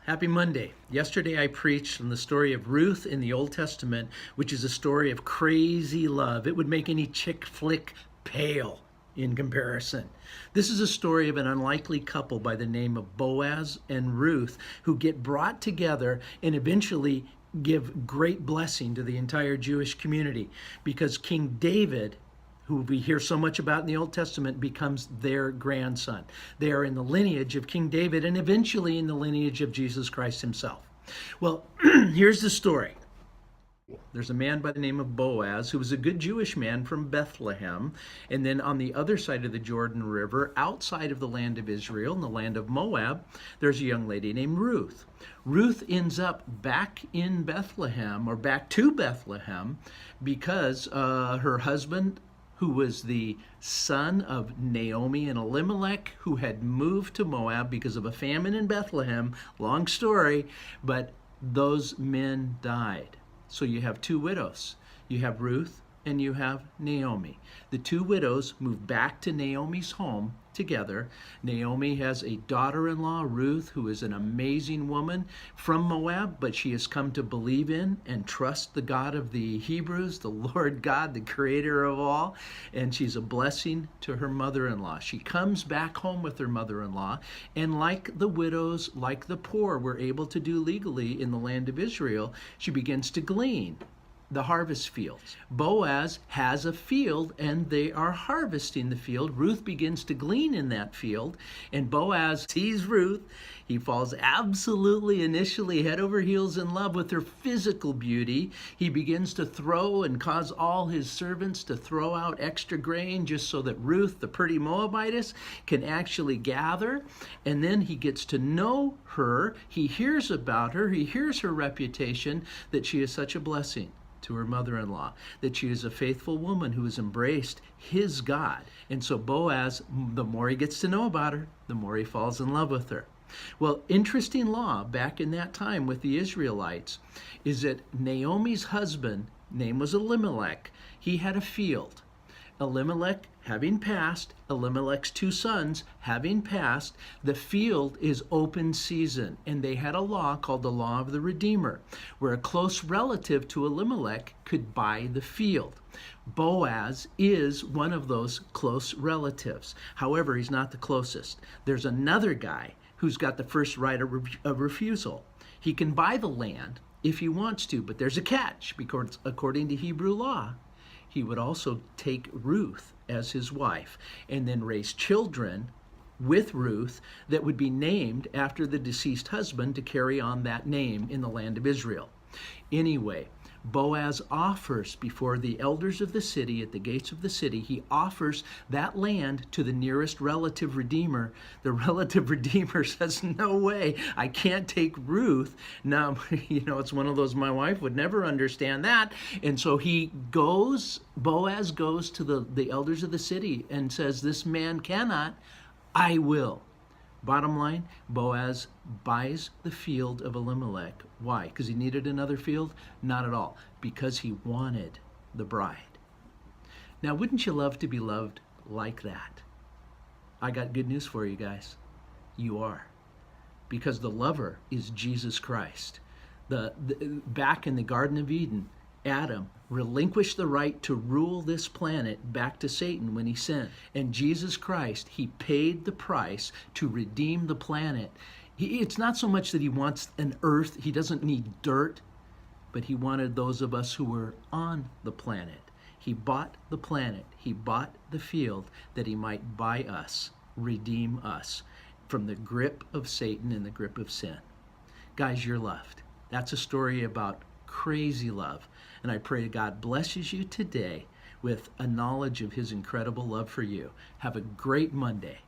Happy Monday. Yesterday I preached on the story of Ruth in the Old Testament, which is a story of crazy love. It would make any chick flick pale in comparison. This is a story of an unlikely couple by the name of Boaz and Ruth who get brought together and eventually give great blessing to the entire Jewish community because King David, who we hear so much about in the Old Testament, becomes their grandson. They are in the lineage of King David and eventually in the lineage of Jesus Christ himself. Well, here's the story. There's a man by the name of Boaz who was a good Jewish man from Bethlehem. And then on the other side of the Jordan River, outside of the land of Israel, in the land of Moab, there's a young lady named Ruth. Ruth ends up back in Bethlehem, or back to Bethlehem, because her husband, who was the son of Naomi and Elimelech, who had moved to Moab because of a famine in Bethlehem. Long story, but those men died. So you have two widows. You have Ruth and you have Naomi. The two widows move back to Naomi's home together. Naomi has a daughter-in-law, Ruth, who is an amazing woman from Moab, but she has come to believe in and trust the God of the Hebrews, the Lord God, the creator of all, and she's a blessing to her mother-in-law. She comes back home with her mother-in-law, and like the widows, like the poor were able to do legally in the land of Israel, she begins to glean the harvest fields. Boaz has a field and they are harvesting the field. Ruth begins to glean in that field and Boaz sees Ruth. He falls absolutely initially head over heels in love with her physical beauty. He begins to throw and cause all his servants to throw out extra grain just so that Ruth, the pretty Moabitess, can actually gather. And then he gets to know her. He hears about her. He hears her reputation that she is such a blessing to her mother-in-law, that she is a faithful woman who has embraced his God. And so Boaz, the more he gets to know about her, the more he falls in love with her. Well, interesting law back in that time with the Israelites is that Naomi's husband, name was Elimelech, he had a field. Elimelech having passed, Elimelech's two sons having passed, the field is open season. And they had a law called the law of the Redeemer, where a close relative to Elimelech could buy the field. Boaz is one of those close relatives. However, he's not the closest. There's another guy who's got the first right of refusal. He can buy the land if he wants to, but there's a catch, because according to Hebrew law, he would also take Ruth as his wife and then raise children with Ruth that would be named after the deceased husband to carry on that name in the land of Israel. Anyway, Boaz offers before the elders of the city, at the gates of the city, he offers that land to the nearest relative redeemer. The relative redeemer says, no way, I can't take Ruth. Now, it's one of those, my wife would never understand that. And so Boaz goes to the elders of the city and says, this man cannot, I will. Bottom line, Boaz buys the field of Elimelech. Why? Because he needed another field? Not at all. Because he wanted the bride. Now, wouldn't you love to be loved like that? I got good news for you guys. You are. Because the lover is Jesus Christ. Back in the Garden of Eden, Adam relinquished the right to rule this planet back to Satan when he sinned. And Jesus Christ, he paid the price to redeem the planet. It's not so much that he wants an earth, he doesn't need dirt, but he wanted those of us who were on the planet. He bought the planet, he bought the field that he might buy us, redeem us from the grip of Satan and the grip of sin. Guys, you're loved. That's a story about crazy love. And I pray God blesses you today with a knowledge of his incredible love for you. Have a great Monday.